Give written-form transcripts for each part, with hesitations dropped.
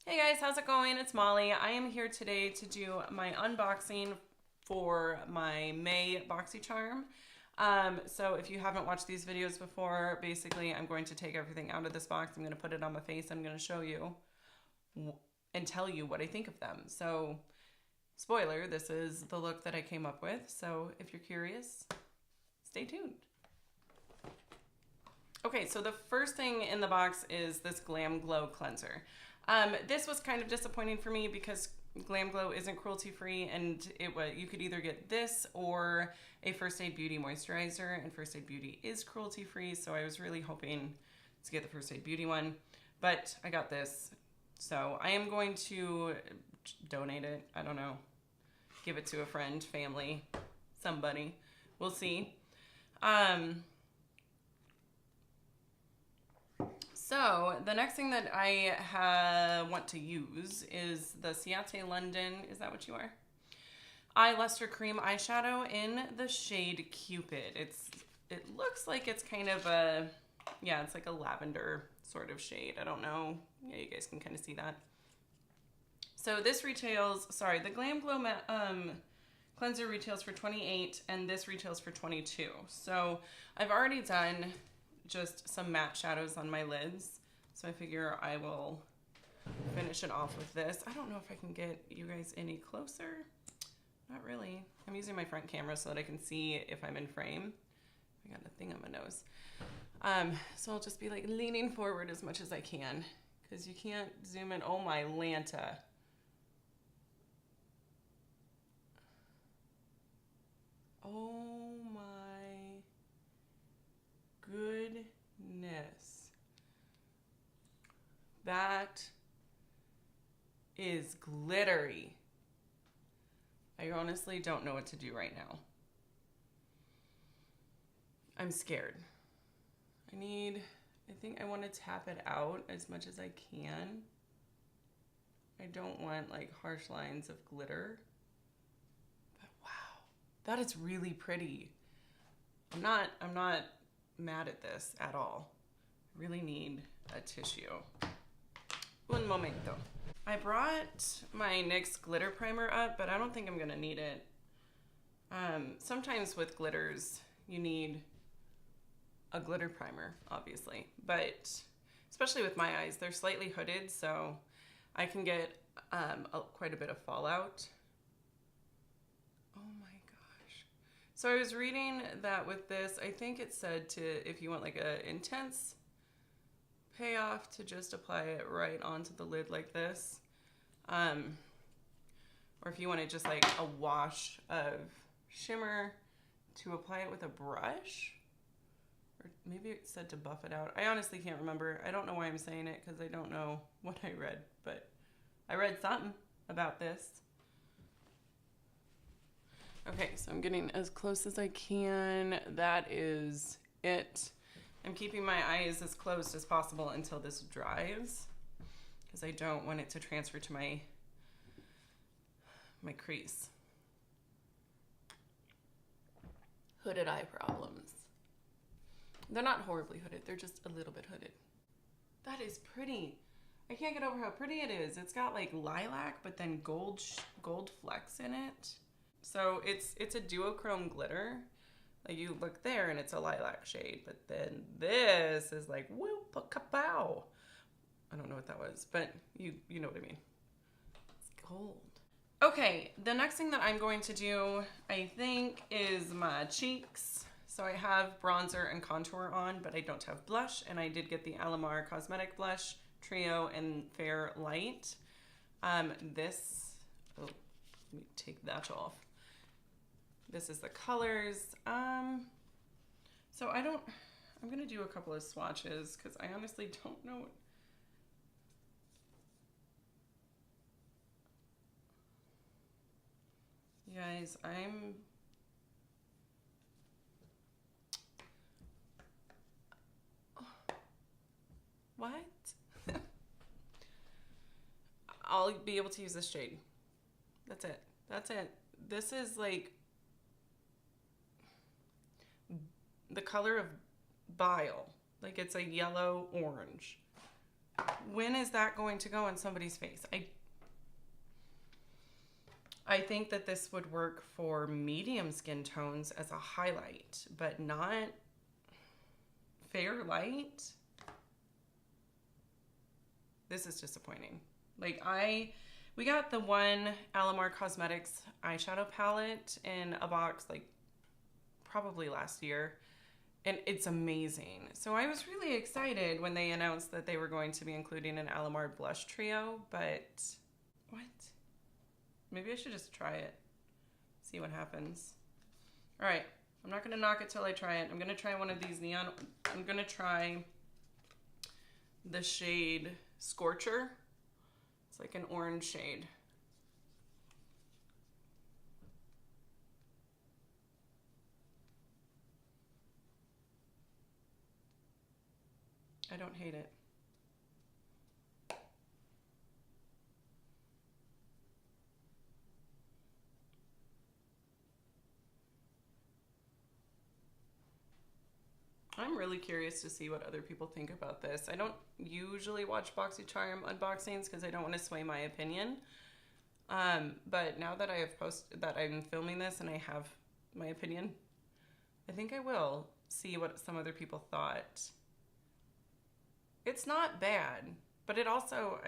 Hey guys, how's it going? It's Molly. I am here today to do my unboxing for my May Boxycharm. So if you haven't watched these videos before, basically I'm going to take everything out of this box. I'm going to put it on my face. I'm going to show you and tell you what I think of them. So spoiler, this is the look that I came up with. So if you're curious, stay tuned. Okay, so the first thing in the box is this Glam Glow cleanser. This was kind of disappointing for me because Glam Glow isn't cruelty free, and you could either get this or a First Aid Beauty moisturizer, and First Aid Beauty is cruelty free, so I was really hoping to get the First Aid Beauty one, but I got this. So I am going to donate it. I don't know, give it to a friend, family, somebody. We'll see. So the next thing that I want to use is the Ciate London, is that what you are? Eye Luster Cream Eyeshadow in the shade Cupid. It looks like it's kind of a, yeah, it's like a lavender sort of shade. I don't know. Yeah, you guys can kind of see that. So this retails, sorry, the Glam Glow cleanser retails for $28 and this retails for $22. So I've already done just some matte shadows on my lids, so I figure I will finish it off with this. I don't know if I can get you guys any closer. Not really. I'm using my front camera so that I can see if I'm in frame. I got a thing on my nose. So I'll just be like leaning forward as much as I can because you can't zoom in. Oh my Lanta. Oh my goodness. That is glittery. I honestly don't know what to do right now. I'm scared. I think I want to tap it out as much as I can. I don't want like harsh lines of glitter. But wow, that is really pretty. I'm not mad at this at all. I really need a tissue. Un momento. I brought my NYX glitter primer up, but I don't think I'm gonna need it. Sometimes with glitters, you need a glitter primer, obviously, but especially with my eyes, they're slightly hooded, so I can get quite a bit of fallout. Oh my gosh. So I was reading that with this, I think it said if you want like a intense payoff, to just apply it right onto the lid like this. Or if you wanted just like a wash of shimmer, to apply it with a brush. Or maybe it said to buff it out. I honestly can't remember. I don't know why I'm saying it because I don't know what I read, but I read something about this. Okay, so I'm getting as close as I can. That is it. I'm keeping my eyes as closed as possible until this dries because I don't want it to transfer to my crease. Hooded eye problems. They're not horribly hooded, they're just a little bit hooded. That is pretty. I can't get over how pretty it is. It's got like lilac, but then gold flecks in it. So it's a duochrome glitter. Like you look there and it's a lilac shade, but then this is like whoop a kapow. I don't know what that was, but you know what I mean. It's gold. Okay, the next thing that I'm going to do, I think, is my cheeks. So I have bronzer and contour on, but I don't have blush, and I did get the Alamar Cosmetic Blush Trio in Fair Light. Oh, let me take that off. This is the colors. So I'm gonna do a couple of swatches because I honestly don't know. You guys, what? I'll be able to use this shade. That's it. That's it. This is like the color of bile. Like it's a yellow orange. when is that going to go on somebody's face? I think that this would work for medium skin tones as a highlight, but not fair light. This is disappointing. Like we got the one Alamar Cosmetics eyeshadow palette in a box like probably last year, and it's amazing. So I was really excited when they announced that they were going to be including an Alamar blush trio, but what? Maybe I should just try it, see what happens. All right, I'm not gonna knock it till I try it. I'm gonna try one of these neon. I'm gonna try the shade Scorcher. It's like an orange shade. I don't hate it. I'm really curious to see what other people think about this. I don't usually watch Boxycharm unboxings because I don't want to sway my opinion. But now that I'm filming this and I have my opinion, I think I will see what some other people thought. It's not bad, but it also,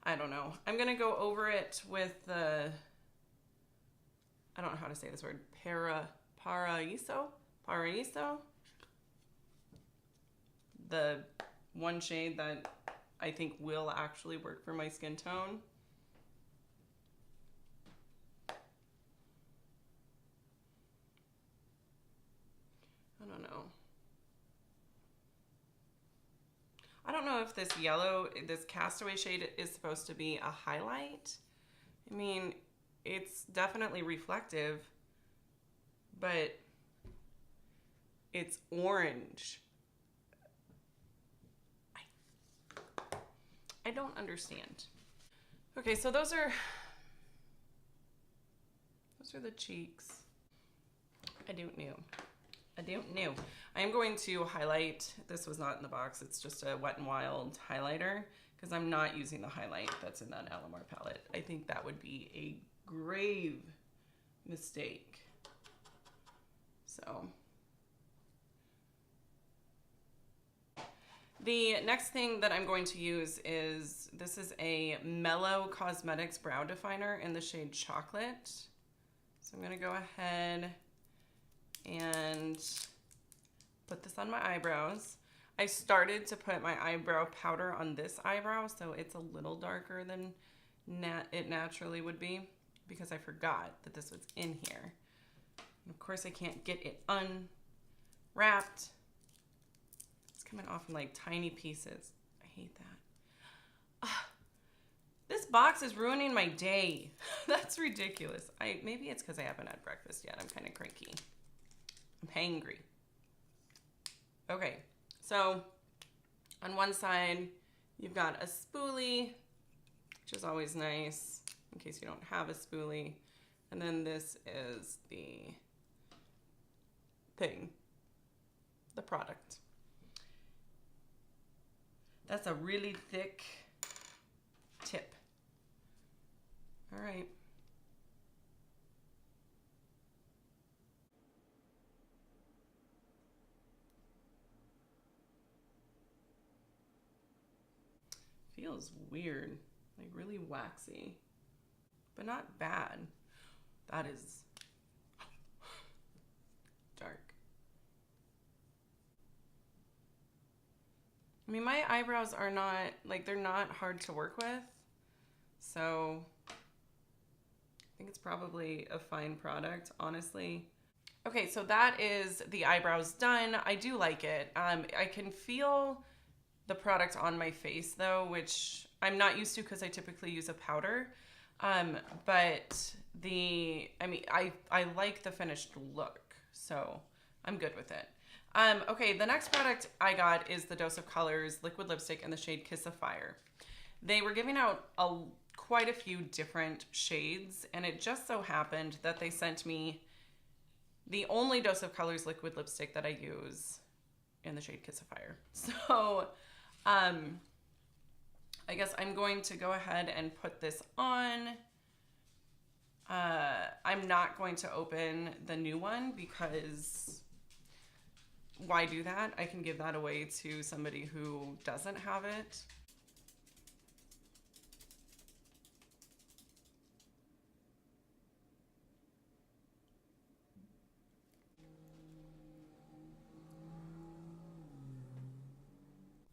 I don't know. I'm going to go over it with the, I don't know how to say this word, Paraiso? The one shade that I think will actually work for my skin tone. I don't know. I don't know if this Castaway shade is supposed to be a highlight. I mean, it's definitely reflective, but it's orange. I don't understand. Okay, so those are the cheeks. I don't know. I am going to highlight. This was not in the box. It's just a Wet n Wild highlighter because I'm not using the highlight that's in that Alamar palette. I think that would be a grave mistake. So the next thing that I'm going to use is, this is a Mellow Cosmetics Brow Definer in the shade Chocolate. So I'm going to go ahead and put this on my eyebrows. I started to put my eyebrow powder on this eyebrow, so it's a little darker than it naturally would be because I forgot that this was in here. And of course, I can't get it unwrapped. Coming off in like tiny pieces. I hate that. This box is ruining my day. That's ridiculous. Maybe it's because I haven't had breakfast yet. I'm kind of cranky. I'm hangry. Okay, so on one side, you've got a spoolie, which is always nice in case you don't have a spoolie. And then this is the thing, the product. That's a really thick tip. All right. Feels weird, like really waxy, but not bad. That is dark. I mean, my eyebrows are not, like, they're not hard to work with, so I think it's probably a fine product, honestly. Okay, so that is the eyebrows done. I do like it. I can feel the product on my face, though, which I'm not used to because I typically use a powder, but I like the finished look, so I'm good with it. Okay, the next product I got is the Dose of Colors liquid lipstick in the shade Kiss of Fire. They were giving out quite a few different shades, and it just so happened that they sent me the only Dose of Colors liquid lipstick that I use in the shade Kiss of Fire. So, I guess I'm going to go ahead and put this on. I'm not going to open the new one because why do that? I can give that away to somebody who doesn't have it.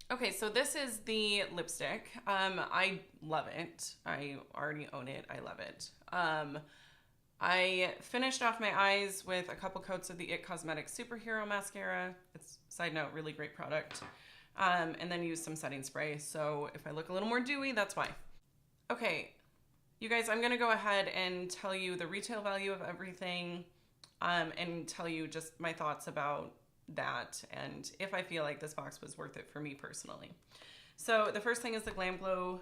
Okay, so this is the lipstick. I love it. I already own it. I love it. I finished off my eyes with a couple coats of the It Cosmetics Superhero Mascara. It's, side note, really great product. And then used some setting spray. So if I look a little more dewy, that's why. Okay, you guys, I'm gonna go ahead and tell you the retail value of everything, and tell you just my thoughts about that and if I feel like this box was worth it for me personally. So the first thing is the Glam Glow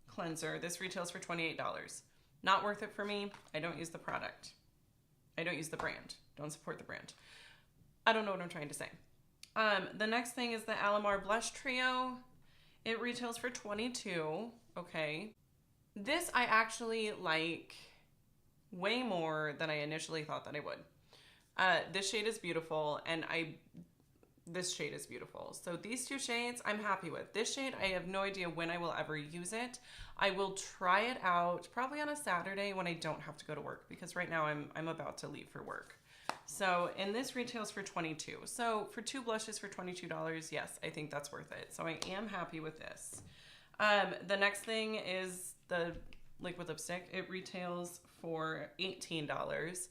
cleanser. This retails for $28. Not worth it for me. I don't use the product. I don't use the brand. Don't support the brand. I don't know what I'm trying to say. The next thing is the Alamar Blush Trio. It retails for $22. Okay. This I actually like way more than I initially thought that I would. This shade is beautiful, and this shade is beautiful. So these two shades I'm happy with. This shade, I have no idea when I will ever use it. I will try it out probably on a Saturday when I don't have to go to work, because right now I'm about to leave for work. So, and this retails for $22. So for 2 blushes for $22, yes, I think that's worth it. So I am happy with this. The next thing is the liquid lipstick. It retails for $18.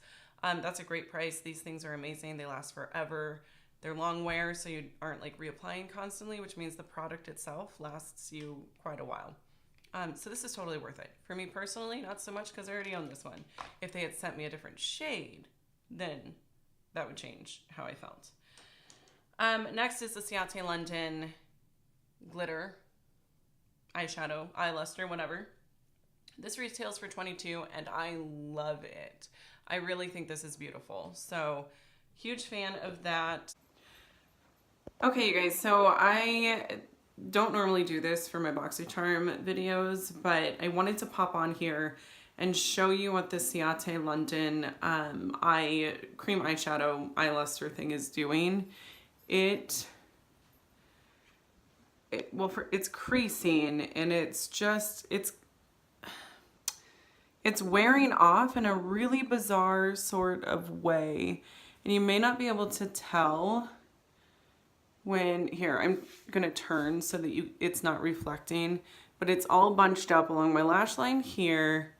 That's a great price. These things are amazing. They last forever. They're long wear, so you aren't like reapplying constantly, which means the product itself lasts you quite a while. So this is totally worth it. For me personally, not so much because I already own this one. If they had sent me a different shade, then that would change how I felt. Next is the Ciate London glitter eyeshadow, eye luster, whatever. This retails for $22 and I love it. I really think this is beautiful. So huge fan of that. Okay, you guys, so I don't normally do this for my Boxycharm videos, but I wanted to pop on here and show you what the Ciate London cream eyeshadow eye luster thing is doing. It's creasing, and it's wearing off in a really bizarre sort of way. And you may not be able to tell when, here, I'm gonna turn so that it's not reflecting, but it's all bunched up along my lash line here,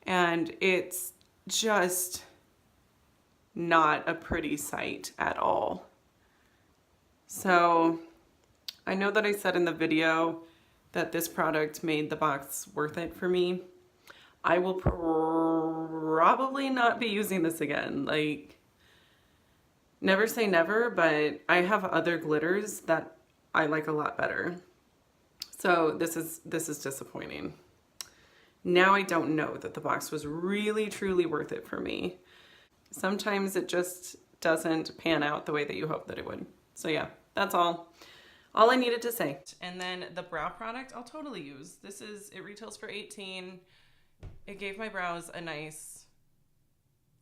and it's just not a pretty sight at all. So I know that I said in the video that this product made the box worth it for me. I will probably not be using this again. Like, never say never, but I have other glitters that I like a lot better. So this is disappointing. Now I don't know that the box was really truly worth it for me. Sometimes it just doesn't pan out the way that you hope that it would. So yeah, that's all I needed to say. And then the brow product I'll totally use. It retails for $18. It gave my brows a nice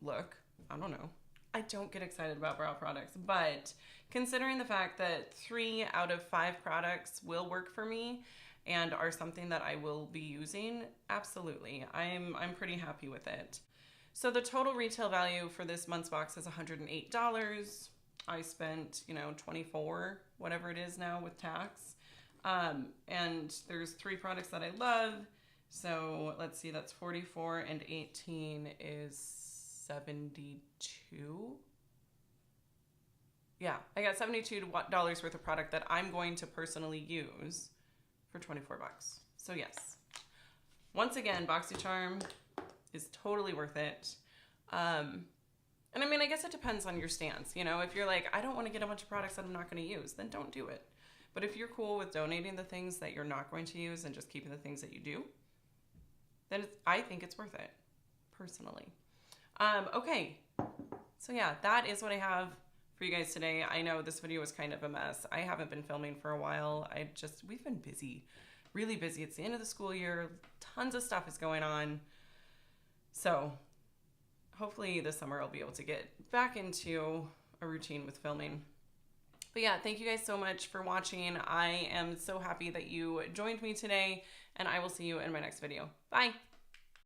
look. I don't know. I don't get excited about brow products, but considering the fact that 3 out of 5 products will work for me and are something that I will be using, absolutely. I'm pretty happy with it. So the total retail value for this month's box is $108. I spent, $24, whatever it is now with tax. And there's 3 products that I love. So let's see, that's 44 and 18 is 72. Yeah, I got $72 worth of product that I'm going to personally use for 24 bucks. So yes, once again, Boxycharm is totally worth it. And I mean, I guess it depends on your stance. If you're like, I don't want to get a bunch of products that I'm not going to use, then don't do it. But if you're cool with donating the things that you're not going to use and just keeping the things that you do, then I think it's worth it, personally. Okay, so yeah, that is what I have for you guys today. I know this video was kind of a mess. I haven't been filming for a while. We've been busy. really busy. It's the end of the school year. Tons of stuff is going on. So hopefully this summer I'll be able to get back into a routine with filming. But yeah, thank you guys so much for watching. I am so happy that you joined me today, and I will see you in my next video. Bye.